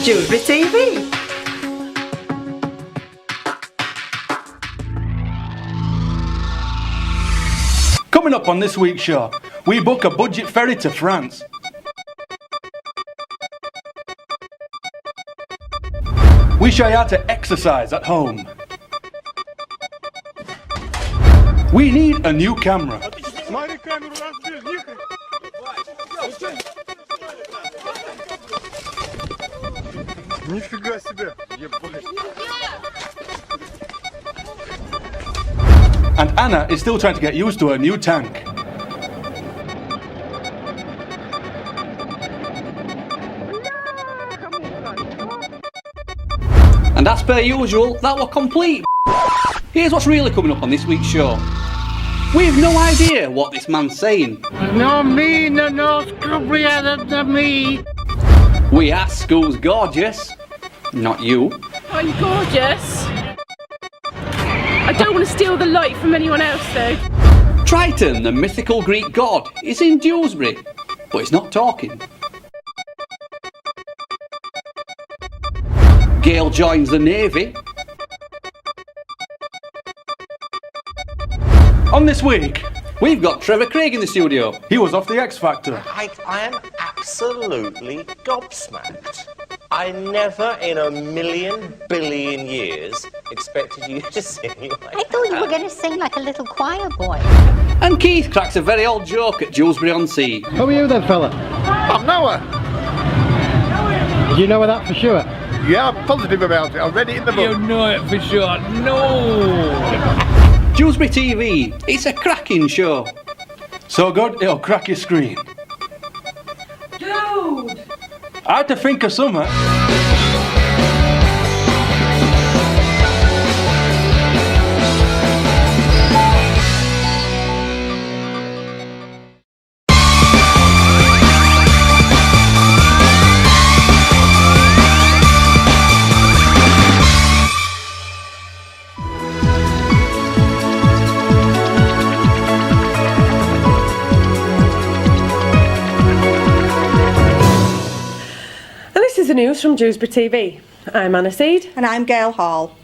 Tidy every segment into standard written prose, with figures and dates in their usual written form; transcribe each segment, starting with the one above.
Dewsbury TV. Coming up on this week's show, we book a budget ferry to France. We show you how to exercise at home. We need a new camera. Нифига себе! And Anna is still trying to get used to her new tank. And as per usual, that was complete. Here's what's really coming up on this week's show. We've no idea what this man's saying. No me, no scrubby than me. We ask who's gorgeous, not you. I'm gorgeous. I don't want to steal the light from anyone else though. Triton, the mythical Greek god, is in Dewsbury, but he's not talking. Gail joins the Navy. On this week, We've got Trevor Craig in the studio. he was off the X Factor. I am absolutely gobsmacked. I never in a million billion years expected you to sing like I thought you were going to sing like a little choir boy. And Keith cracks a very old joke at Dewsbury-on-Sea. Who are you then, fella? I'm Noah! Do you know that for sure? Yeah, I'm positive about it. I read it in the book. You know it for sure. No! Dewsbury TV, it's a cracking show. So good, it'll crack your screen. Dude! I had to think of something. This is the news from Dewsbury TV. I'm Anna Seed. And I'm Gail Hall.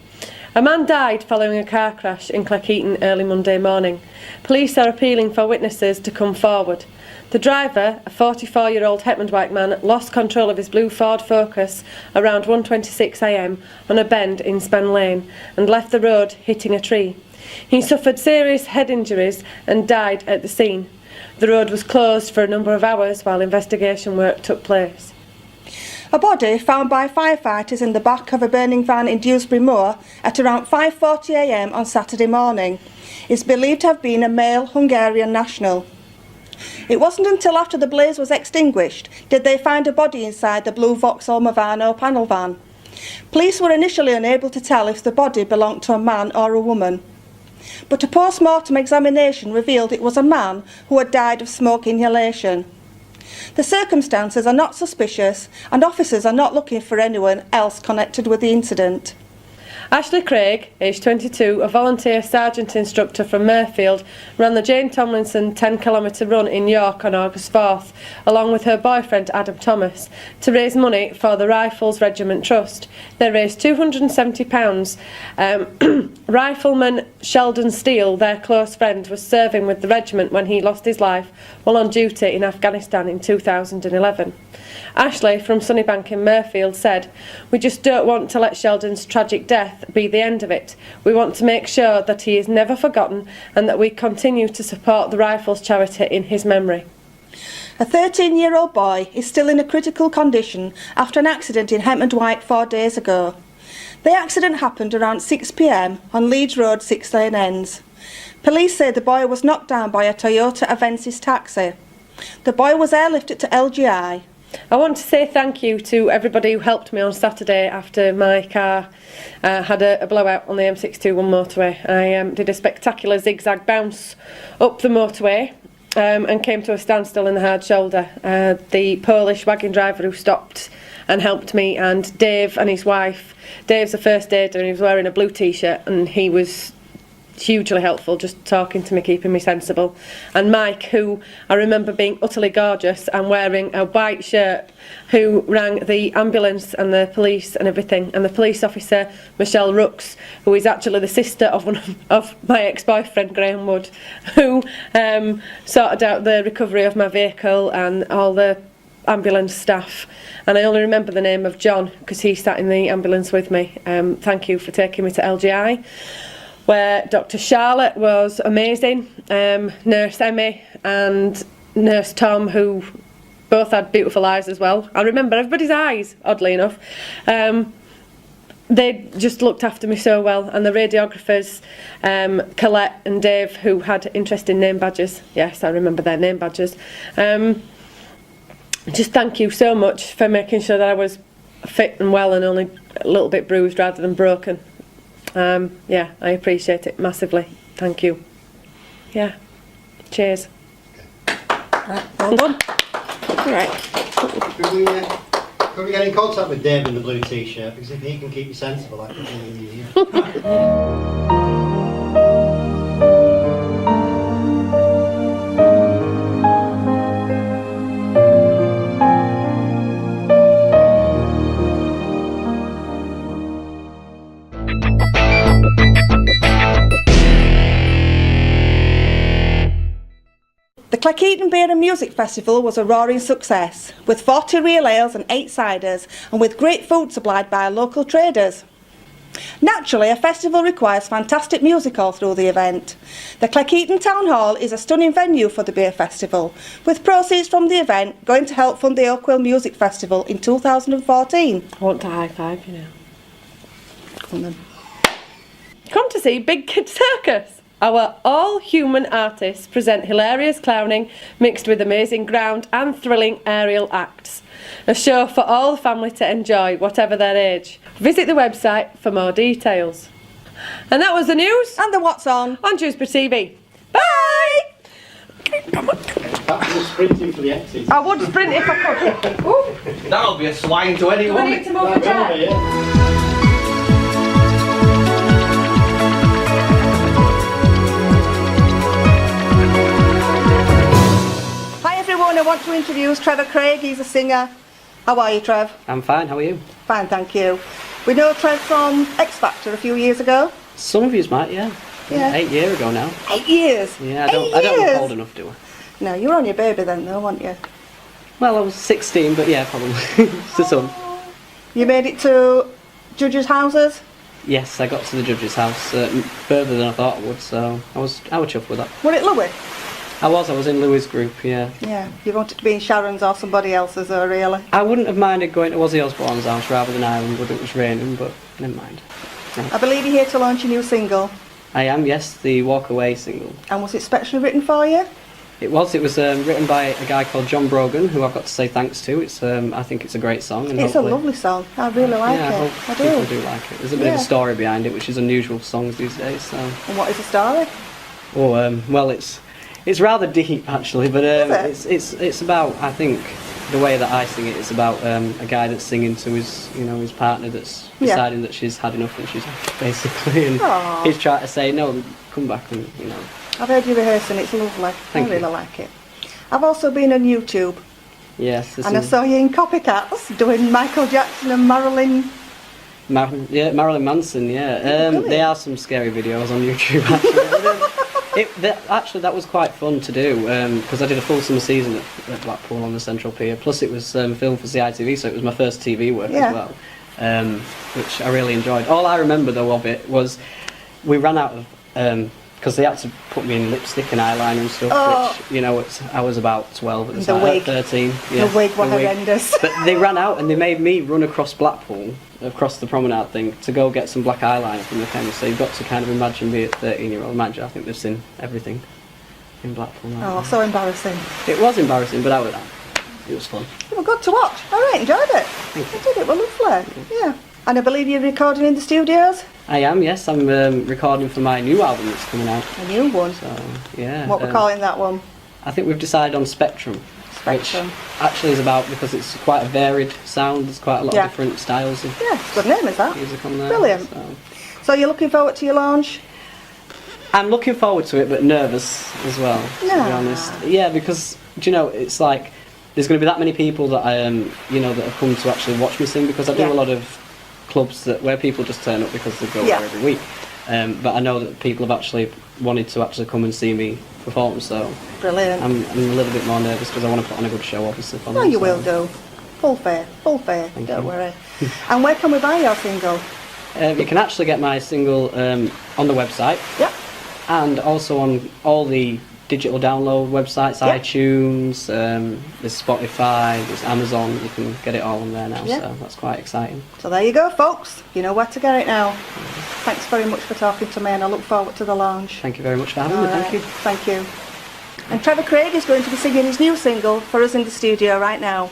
A man died following a car crash in Cleckheaton early Monday morning. Police are appealing for witnesses to come forward. The driver, a 44-year-old Hetmondwike man, lost control of his blue Ford Focus around 1:26 a.m. on a bend in Spen Lane and left the road hitting a tree. He suffered serious head injuries and died at the scene. The road was closed for a number of hours while investigation work took place. A body found by firefighters in the back of a burning van in Dewsbury Moor at around 5:40 a.m. on Saturday morning is believed to have been a male Hungarian national. It wasn't until after the blaze was extinguished did they find a body inside the blue Vauxhall Movano panel van. Police were initially unable to tell if the body belonged to a man or a woman, but a post-mortem examination revealed it was a man who had died of smoke inhalation. The circumstances are not suspicious and officers are not looking for anyone else connected with the incident. Ashley Craig, aged 22, a volunteer sergeant instructor from Murfield, ran the Jane Tomlinson 10-kilometre run in York on August 4th, along with her boyfriend Adam Thomas, to raise money for the Rifles Regiment Trust. They raised £270. Rifleman Sheldon Steele, their close friend, was serving with the regiment when he lost his life while on duty in Afghanistan in 2011. Ashley from Sunnybank in Murfield said, "We just don't want to let Sheldon's tragic death be the end of it. We want to make sure that he is never forgotten and that we continue to support the Rifles charity in his memory." A 13-year-old boy is still in a critical condition after an accident in Hetmondwike 4 days ago. The accident happened around 6 p.m. on Leeds Road 6 Lane Ends. Police say the boy was knocked down by a Toyota Avensis taxi. The boy was airlifted to LGI. I want to say thank you to everybody who helped me on Saturday after my car had a blowout on the M621 motorway. I did a spectacular zigzag bounce up the motorway and came to a standstill in the hard shoulder. The Polish wagon driver who stopped and helped me, and Dave and his wife. Dave's a first aider and he was wearing a blue t-shirt, and he was hugely helpful, just talking to me, keeping me sensible. And Mike, who I remember being utterly gorgeous and wearing a white shirt, who rang the ambulance and the police and everything. And the police officer, Michelle Rooks, who is actually the sister of of my ex-boyfriend, Graham Wood, who sorted out the recovery of my vehicle and all the ambulance staff. And I only remember the name of John because he sat in the ambulance with me. Thank you for taking me to LGI, where Dr. Charlotte was amazing, Nurse Emmy and Nurse Tom, who both had beautiful eyes as well. I remember everybody's eyes, oddly enough. They just looked after me so well, and the radiographers, Colette and Dave, who had interesting name badges. Yes, I remember their name badges. Just thank you so much for making sure that I was fit and well and only a little bit bruised rather than broken. Yeah, I appreciate it massively. Thank you. Yeah. Cheers. Right, well done. All right. Could we get in contact with Dave in the blue t-shirt? Because if he can keep you sensible, I can do you. The Cleckheaton Beer and Music Festival was a roaring success, with 40 real ales and 8 ciders, and with great food supplied by local traders. Naturally, a festival requires fantastic music all through the event. The Cleckheaton Town Hall is a stunning venue for the beer festival, with proceeds from the event going to help fund the Oakville Music Festival in 2014. I want to high five, you know. Come on then. Come to see Big Kid Circus. Our all-human artists present hilarious clowning mixed with amazing ground and thrilling aerial acts. A show for all the family to enjoy, whatever their age. Visit the website for more details. And that was the news. And the What's On Dewsbury TV. Bye! Come on. You're sprinting for the exit. I would sprint if I could. Ooh. That'll be a swine to anyone. Do I need to move the chair? I want to introduce Trevor Craig. He's a singer. How are you, Trev? I'm fine, how are you? Fine, thank you. We know Trev from X Factor a few years ago. Some of yous might, yeah. 8 years ago now. 8 years? Yeah, I don't look old enough, do I? No, you were on your baby then though, weren't you? Well, I was 16, but yeah, probably. It's the son. You made it to judges' houses? Yes, I got to the judge's house further than I thought I would, so I was chuffed with that. Were it Louis? I was in Louis' group, yeah. Yeah, you wanted to be in Sharon's or somebody else's though, really? I wouldn't have minded going to Ozzy Osbourne's house rather than Ireland, but it was raining, but never mind. Right. I believe you're here to launch a new single. I am, yes, the Walk Away single. And was it specially written for you? It was written by a guy called John Brogan, who I've got to say thanks to. It's I think it's a great song. And it's a lovely song. I really like it. I do. People do like it. There's a bit of a story behind it, which is unusual for songs these days. So. And what is the story? Oh, well, it's rather deep actually, but it's about, I think, the way that I sing it. It's about a guy that's singing to his partner that's deciding that she's had enough and she's off, basically, and he's trying to say no, come back and I've heard you rehearsing, it's lovely. Thank you. I really like it. I've also been on YouTube. Yes. And I saw you in Copycats doing Michael Jackson and Marilyn Manson, yeah. There are some scary videos on YouTube, actually. That was quite fun to do, because I did a full summer season at Blackpool on the Central Pier, plus it was filmed for CITV, so it was my first TV work as well, which I really enjoyed. All I remember, though, of it was we ran out of... because they had to put me in lipstick and eyeliner and stuff, which, I was about 12 at the time, wig. 13. Yeah, the wig was horrendous. But they ran out and they made me run across Blackpool, across the promenade thing, to go get some black eyeliner from the chemist. So you've got to kind of imagine being a 13-year-old. Imagine, I think they've seen everything in Blackpool now. Oh, so embarrassing. It was embarrassing, but I was it was fun. It was good to watch. I really enjoyed it. I did, it was lovely. Yeah. And I believe you're recording in the studios? I am, yes. I'm recording for my new album that's coming out. A new one? So, yeah. What we're calling that one? I think we've decided on Spectrum. Spectrum. Which actually is about, because it's quite a varied sound, there's quite a lot of different styles of it's a good name, is that? music on there. Brilliant. So you're looking forward to your launch? I'm looking forward to it, but nervous as well, to be honest. Yeah, because, do you know, it's like, there's going to be that many people that that have come to actually watch me sing, because I do a lot of clubs where people just turn up because they go there every week. But I know that people have actually wanted to actually come and see me perform, so brilliant. I'm a little bit more nervous because I want to put on a good show, obviously. For No, them, you will do. Full faith, don't worry. And where can we buy your single? You can actually get my single on the website. Yep. And also on all the digital download websites, iTunes, there's Spotify, there's Amazon, you can get it all on there now, so that's quite exciting. So there you go, folks. You know where to get it now. Thanks very much for talking to me, and I look forward to the launch. Thank you very much for having me, thank you. Thank you. And Trevor Craig is going to be singing his new single for us in the studio right now.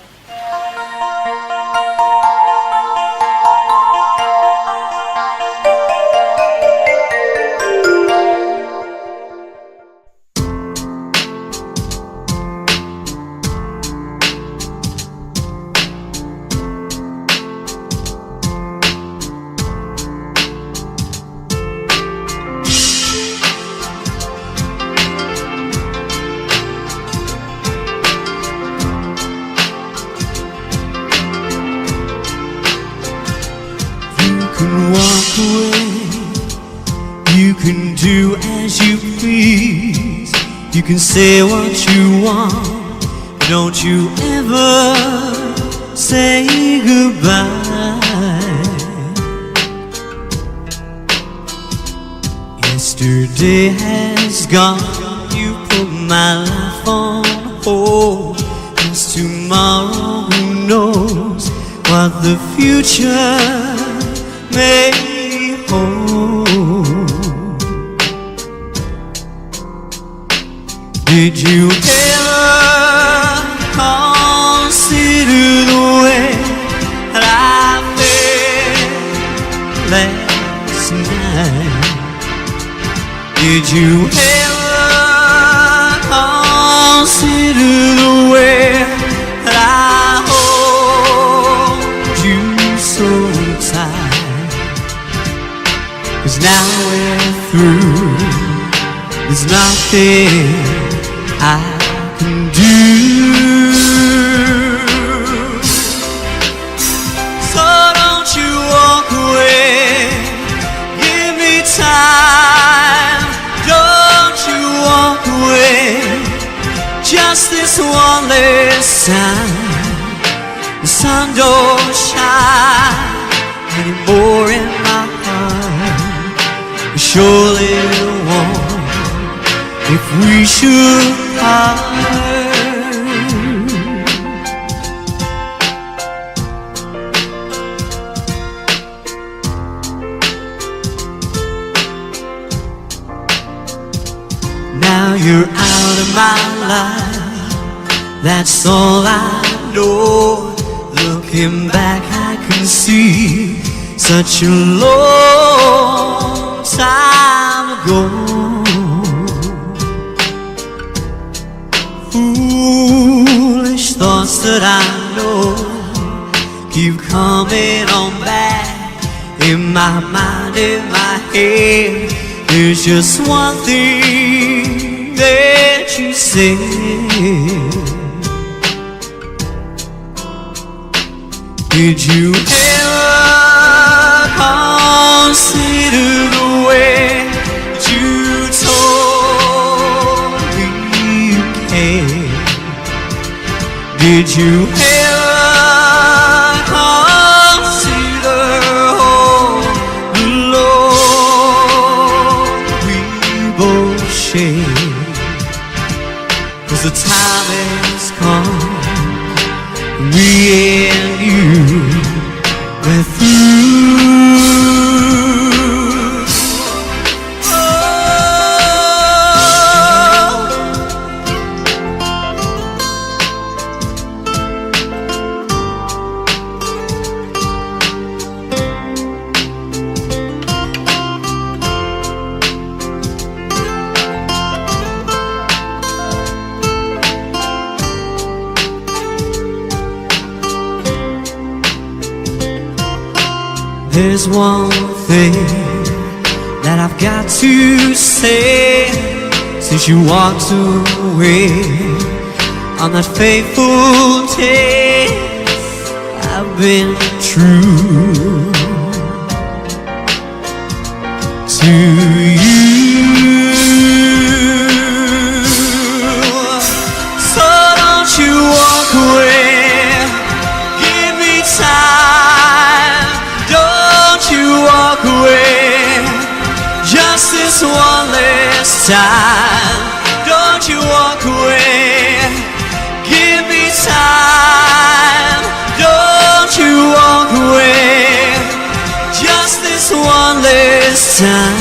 You can do as you please. You can say what you want. Don't you ever say goodbye. Yesterday has gone. You put my life on hold. As tomorrow, who knows what the future may hold. Did you ever consider the way that I felt last night? Did you ever consider the way that I hold you so tight? 'Cause now we're through, there's nothing I can do. So don't you walk away, give me time. Don't you walk away, just this one last time. The sun don't shine anymore in my heart. It surely won't if we should part. Now you're out of my life, that's all I know. Looking back I can see such a long time ago. Foolish thoughts that I know keep coming on back in my mind, in my head. There's just one thing that you said. Did you ever consider the way that you told me you cared? Did you ever consider all the love we both shared? 'Cause the time has come, me and you went through. There's one thing that I've got to say. Since you walked away on that fateful day, I've been true to you. So don't you walk away, give me time. Don't you walk away, just this one last time. Don't you walk away, give me time. Don't you walk away, just this one last time.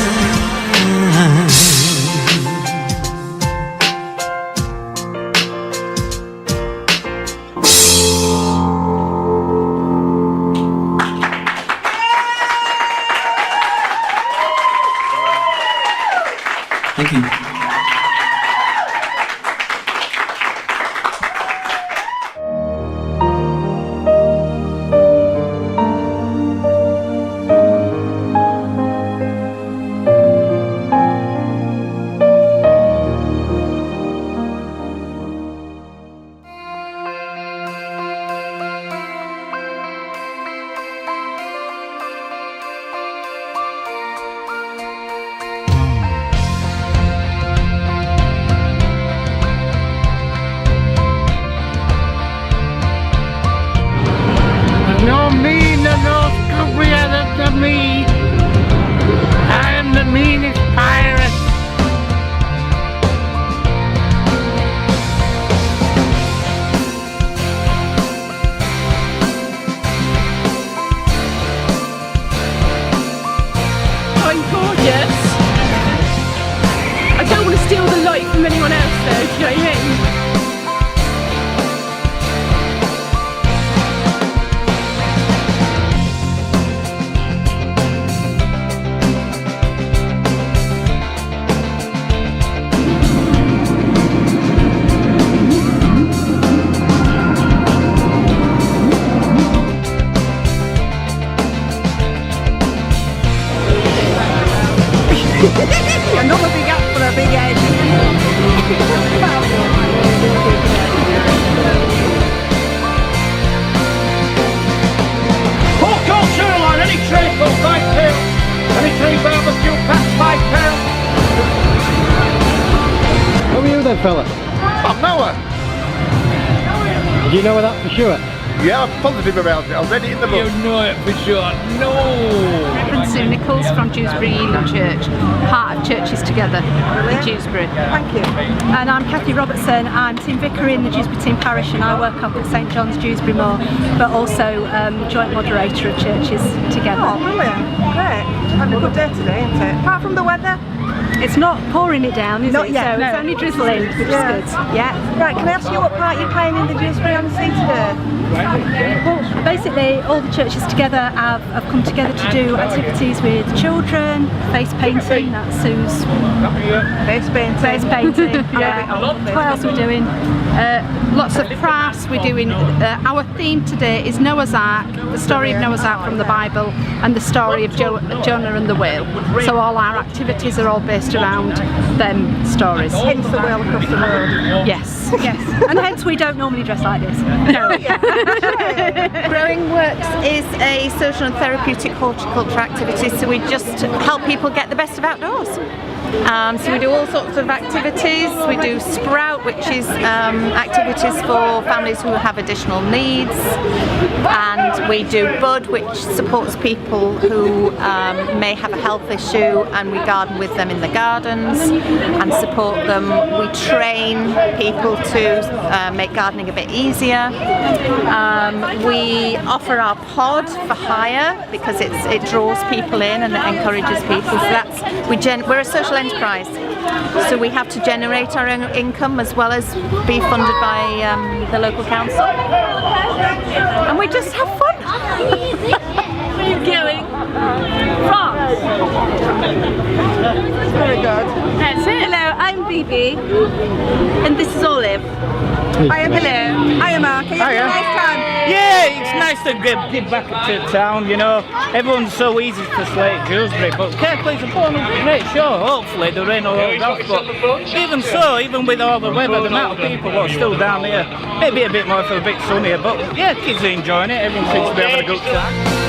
Thank you. No mean and no scrubbier than me. I am the meanest pirate. I'm gorgeous. I don't want to steal the light from anyone else though, do you know what I mean? Another big up for a big head. Pork or sirloin, any tray for £5. Any tray barbecue packs £5. Who are you then, fella? I'm Noah. Do you know that for sure? Yeah, I'm positive about it. I read it in the book. You know it for sure. No. Reverend Sue Nichols from Dewsbury Church, part of Churches Together in Dewsbury. Thank you. And I'm Kathy Robertson. I'm team vicar in the Dewsbury Team Parish, and I work up at St John's Dewsbury Moor, but also joint moderator of Churches Together. Oh, brilliant. Great. Having a good day today, isn't it? Apart from the weather. It's not pouring it down, is Not it? yet, So no. it's only drizzling, which is good. Yeah. Right, can I ask you what part you're playing in the Dewsbury on the Sea today? Well, basically, all the churches together have come together to do activities with children, face painting, that's Sue's. Face painting. Face painting, yeah. What else are we doing? Lots of crafts. We're doing, our theme today is Noah's Ark, the story of Noah's Ark from the Bible, and the story of Jonah and the whale. So all our activities are all based around them stories. Hence the whale across the road. Yes, yes. And hence we don't normally dress like this. No. Growing Works is a social and therapeutic horticulture activity, so we just help people get the best of outdoors. So we do all sorts of activities. We do Sprout, which is activities for families who have additional needs, and we do Bud, which supports people who may have a health issue, and we garden with them in the gardens and support them. We train people to make gardening a bit easier. We offer our pod for hire because it draws people in and it encourages people. So that's we're a social enterprise, so we have to generate our own income as well as be funded by the local council, and we just have fun. Where are you going? France. Very good. That's it. Hello, I'm Bibi, and this is Olive. I am hello. I am Mark. Are you having a nice time? Yeah, it's nice to give back to town, you know. Everyone's so easy to persuade at Dewsbury, but Carefully's a great show. Hopefully the rain will hold off, but even so, even with all the weather, the amount of people who are still down here, maybe a bit more for a bit sunnier, but yeah, kids are enjoying it. Everyone seems to be having a good time.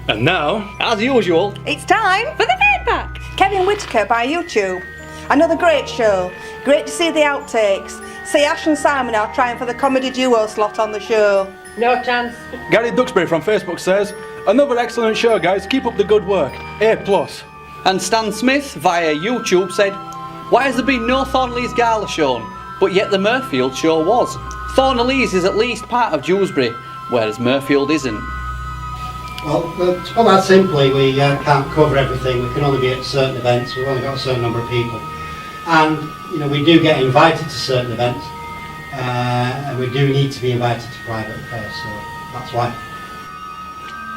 And now, as usual, it's time for the feedback. Kevin Whitaker by YouTube. Another great show. Great to see the outtakes. See, Ash and Simon are trying for the comedy duo slot on the show. No chance. Gary Duxbury from Facebook says, another excellent show, guys. Keep up the good work. A+. And Stan Smith via YouTube said, why has there been no Thornley's Gala shown, but yet the Murfield show was? Thornley's is at least part of Dewsbury, whereas Murfield isn't. Well, to put that simply, we can't cover everything. We can only be at certain events. We've only got a certain number of people. And, you know, we do get invited to certain events. And we do need to be invited to private affairs, so that's why.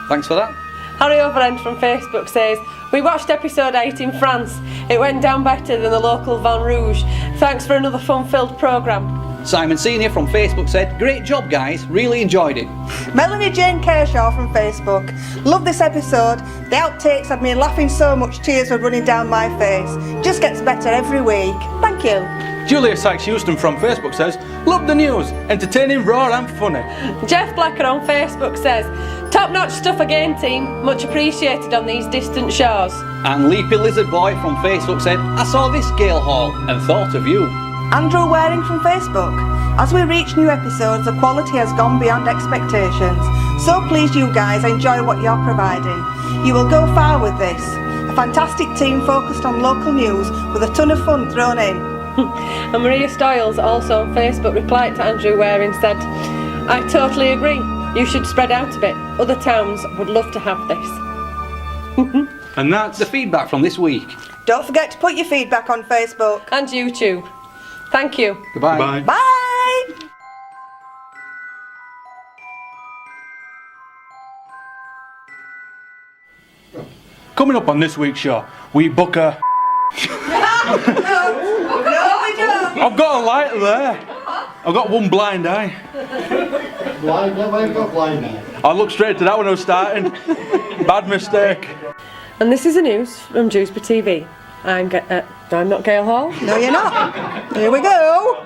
Thanks for that. Harry Overend from Facebook says, we watched episode 8 in France. It went down better than the local Vin Rouge. Thanks for another fun-filled programme. Simon Senior from Facebook said, great job guys, really enjoyed it. Melanie Jane Kershaw from Facebook. Love this episode. The outtakes had me laughing so much tears were running down my face. Just gets better every week. Thank you. Julia Sykes Houston from Facebook says, love the news, entertaining, raw and funny. Jeff Blacker on Facebook says, top-notch stuff again team, much appreciated on these distant shores. And Leapy Lizard Boy from Facebook said, I saw this Gail Hall and thought of you. Andrew Waring from Facebook. As we reach new episodes, the quality has gone beyond expectations. So pleased you guys enjoy what you're providing. You will go far with this. A fantastic team focused on local news with a ton of fun thrown in. And Maria Stiles, also on Facebook, replied to Andrew Waring, said, I totally agree. You should spread out a bit. Other towns would love to have this. And that's the feedback from this week. Don't forget to put your feedback on Facebook. And YouTube. Thank you. Goodbye. Bye. Bye. Coming up on this week's show, we book a... No, we don't. I've got a light there. I've got one blind eye. Blind? Why have you got blind eye? I looked straight to that when I was starting. Bad mistake. And this is the news from Dewsbury TV. I'm not Gail Hall. No, you're not. Here we go.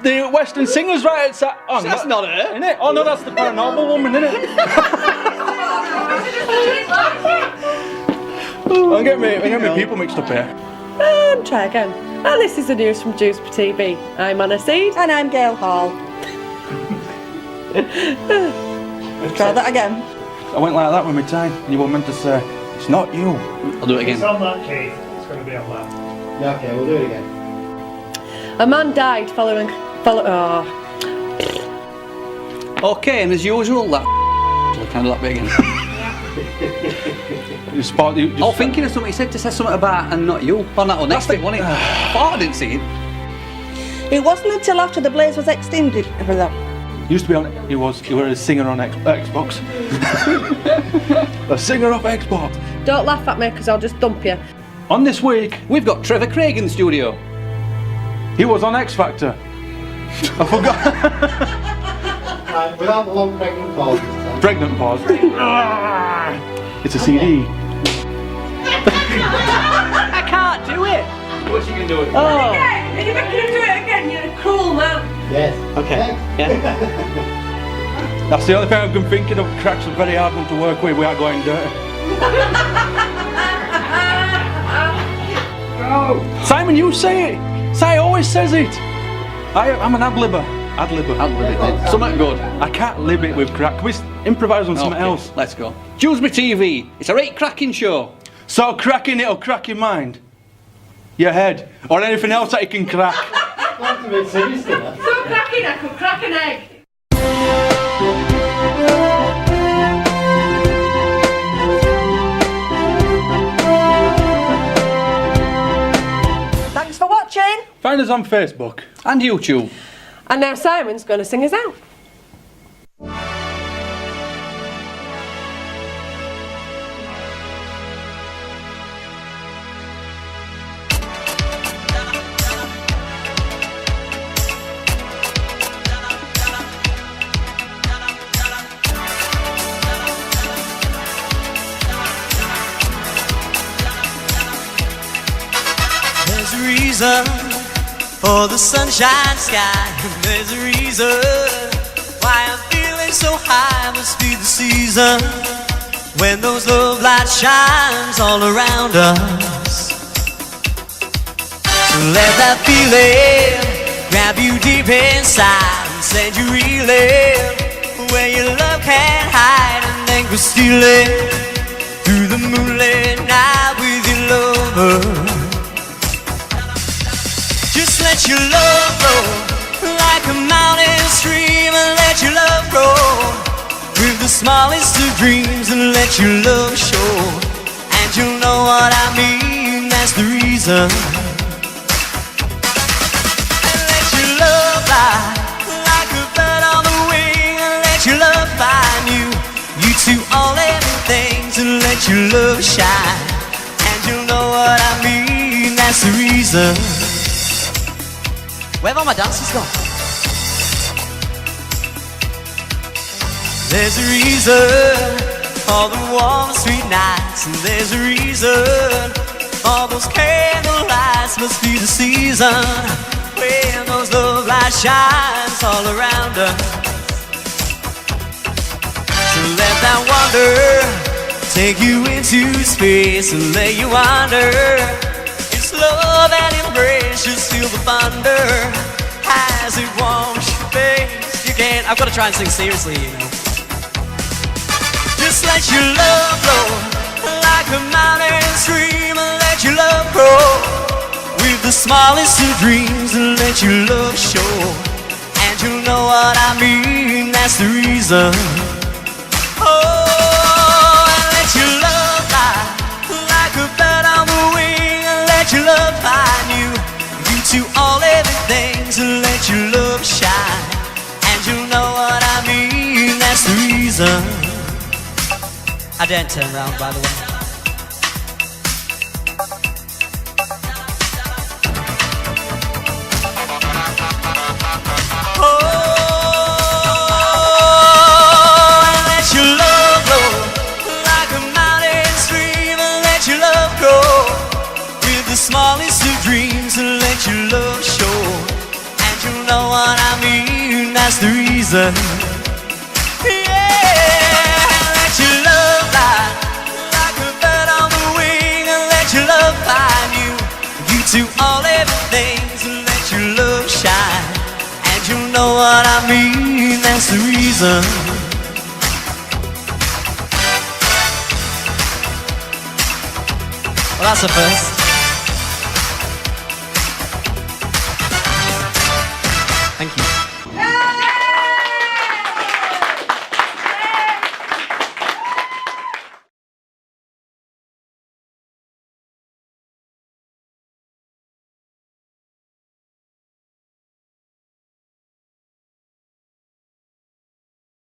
The Western Singers right at oh, that's not her. Isn't it? Oh no, that's the paranormal woman, isn't it? Don't get me people mixed up here. Try again. And this is the news from Dewsbury TV. I'm Anna Seed. And I'm Gail Hall. Try that again. I went like that with my time, and you were meant to say, it's not you. I'll do it again. It's on that, Keith. It's going to be on that. Yeah, okay, we'll do it again. A man died following... Okay, and as usual, that kind of that bit again. You thinking of something. He said to say something about and not you. On that one next bit, wasn't it? I thought I didn't see it. It wasn't until after the blaze was extinguished for them. Used to be on. He was a singer on Xbox. A singer off Xbox. Don't laugh at me, because I'll just dump you. On this week, we've got Trevor Craig in the studio. He was on X Factor. I forgot. Right, without the long pregnant pause this time. Pregnant pause. It's a CD. I can't do it. What you can do it? Oh. If you make him do it again, you're a cruel man. Yes. Okay. Yeah. That's the only thing I've been thinking of. Cracks are very hard one to work with without going dirty. Simon, you say it. Si always says it. I'm an ad-libber. Ad-libber. Ad-libber. Something good. I can't live it with crack. Can we improvise on something else? Let's go. Dewsbury TV. It's a right cracking show. So cracking it'll crack your mind, your head, or anything else that you can crack. That's a bit sinister. So cracking, I could crack an egg. Thanks for watching. Find us on Facebook and YouTube. And now Simon's going to sing us out. There's a reason for the sunshine sky, and there's a reason why I'm feeling so high. Must be the season when those love lights shines all around us. So let that feeling grab you deep inside and send you reeling where your love can't hide, and then go stealing through the moonlit night with your lover. Just let your love flow like a mountain stream, and let your love grow with the smallest of dreams, and let your love show. And you'll know what I mean, that's the reason. And let your love fly like a bird on the wing, and let your love find you. You two all living things, and let your love shine. And you'll know what I mean, that's the reason. Where have all my dancers gone? There's a reason for the warm sweet nights, and there's a reason for those candle lights. Must be the season when those love lights shines all around us. So let that wonder take you into space and let you wander. It's love and embrace, just feel the thunder as it warms your face. You can't, I've got to try and sing seriously, you know. Just let your love flow like a mountain stream, and let your love grow with the smallest of dreams, and let your love show. And you'll know what I mean, that's the reason. Oh, and let your love fly like a bird on the wing, and let your love find you. You two all living things, and let your love shine. And you'll know what I mean, that's the reason. I didn't turn around, by the way. Oh, and let your love flow like a mountain stream, and let your love grow with the smallest of dreams, and let your love show. And you'll know what I mean, that's the reason. To all living things, and let your love shine. And you'll know what I mean, that's the reason. Well, that's the first.